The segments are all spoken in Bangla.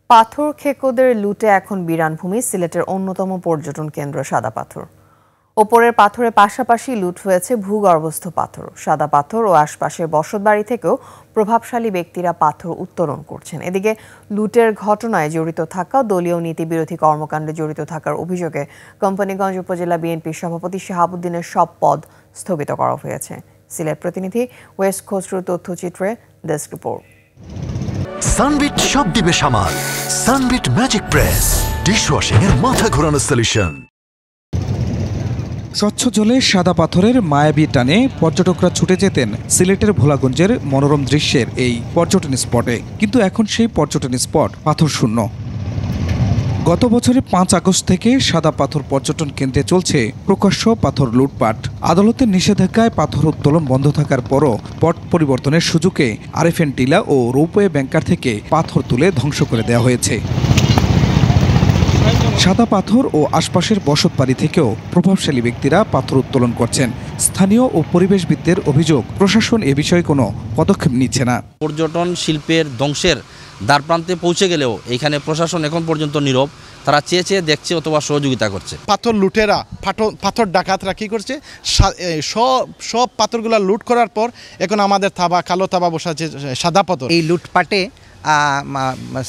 পাথর খেকোদের লুটে এখন বিরানভূমি সিলেটের অন্যতম পর্যটন কেন্দ্র সাদা পাথর। ওপরের পাথরের পাশাপাশি লুট হয়েছে ভূগর্ভস্থ পাথর। সাদা পাথর ও আশপাশের বসতবাড়ি থেকেও প্রভাবশালী ব্যক্তিরা পাথর উত্তোলন করছেন। এদিকে লুটের ঘটনায় জড়িত থাকা দলীয় নীতিবিরোধী কর্মকাণ্ডে জড়িত থাকার অভিযোগে কোম্পানীগঞ্জ উপজেলা বিএনপির সভাপতি শাহাবুদ্দিনের সব পদ স্থগিত করা হয়েছে। সিলেট প্রতিনিধি ওয়েস্ট খসরুর তথ্যচিত্রে ডেস্ক রিপোর্ট। সানবিট সব দিবে সামাল। সানবিট ম্যাজিক প্রেস ডিশওয়াশিং এর মাথা ঘোরানো সলিউশন। স্বচ্ছ জলে সাদা পাথরের মায়াবী টানে পর্যটকরা ছুটে যেতেন সিলেটের ভোলাগঞ্জের মনোরম দৃশ্যের এই পর্যটন স্পটে, কিন্তু এখন সেই পর্যটন স্পট পাথর শূন্য। গত বছরের 5 আগস্ট থেকে সাদা পাথর পর্যটন কেন্দ্রে চলছে প্রকাশ্য পাথর লুটপাট। আদালতের নিষেধাজ্ঞায় পাথর উত্তোলন বন্ধ থাকার পরও পট পরিবর্তনের সুযোগে আরএফএন টিলা ও রোপওয়ে ব্যাংকার থেকে পাথর তুলে ধ্বংস করে দেওয়া হয়েছে। সাদা পাথর ও আশপাশের বসতবাড়ি থেকেও প্রভাবশালী ব্যক্তিরা পাথর উত্তোলন করছেন। স্থানীয় ও পরিবেশবিদদের অভিযোগ, প্রশাসন এ বিষয়ে কোনো পদক্ষেপ নিচ্ছে না। পর্যটন শিল্পের ধ্বংসের দ্বারপ্রান্তে পৌঁছে গেলেও এখানে প্রশাসন এখন পর্যন্ত নীরব। তারা চেয়ে চেয়ে দেখছে অথবা সহযোগিতা করছে। পাথর লুটেরা, পাথর ডাকাতরা কি করছে, সব পাথরগুলো লুট করার পর এখন আমাদের কালো থাবা বসাচ্ছে সাদা পাথর। এই লুটপাটে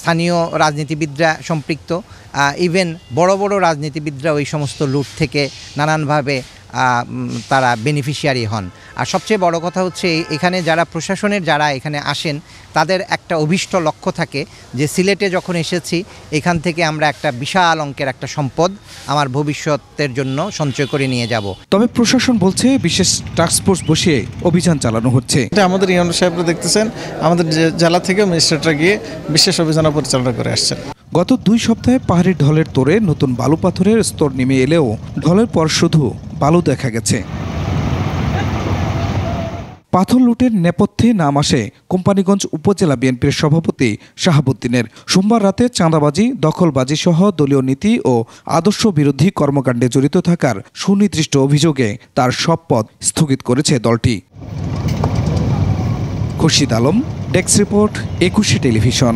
স্থানীয় রাজনীতিবিদরা সম্পৃক্ত, ইভেন বড় বড় রাজনীতিবিদরা ওই সমস্ত লুট থেকে নানানভাবে তারা বেনিফিশিয়ারি হন। আর সবচেয়ে বড় কথা হচ্ছে এখানে যারা প্রশাসনের যারা এখানে আসেন তাদের একটা অভীষ্ট লক্ষ্য থাকে যে সিলেটে যখন এসেছি এখান থেকে আমরা একটা বিশাল অঙ্কের একটা সম্পদ আমার ভবিষ্যতের জন্য সঞ্চয় করে নিয়ে যাব। তবে প্রশাসন বলছে বিশেষ টাস্কফোর্স বসিয়ে অভিযান চালানো হচ্ছে। আমাদের ইউনো সাহেবরা দেখতেছেন, আমাদের জেলা থেকে ম্যাজিস্ট্রেটরা গিয়ে বিশেষ অভিযান পরিচালনা করে আসছেন। গত 2 সপ্তাহে পাহাড়ি ঢলের তোরে নতুন বালু পাথরের স্তর নেমে এলেও ঢলের পর শুধু বালু দেখা গেছে। পাথর লুটের নেপথ্যে নাম আসে কোম্পানীগঞ্জ উপজেলা বিএনপির সভাপতি শাহাবুদ্দিনের। সোমবার রাতে চাঁদাবাজি, দখলবাজি সহ দলীয় নীতি ও আদর্শ বিরোধী কর্মকাণ্ডে জড়িত থাকার সুনির্দিষ্ট অভিযোগে তার সব পদ স্থগিত করেছে দলটি। Khurshid Alam, desk report, 21 television.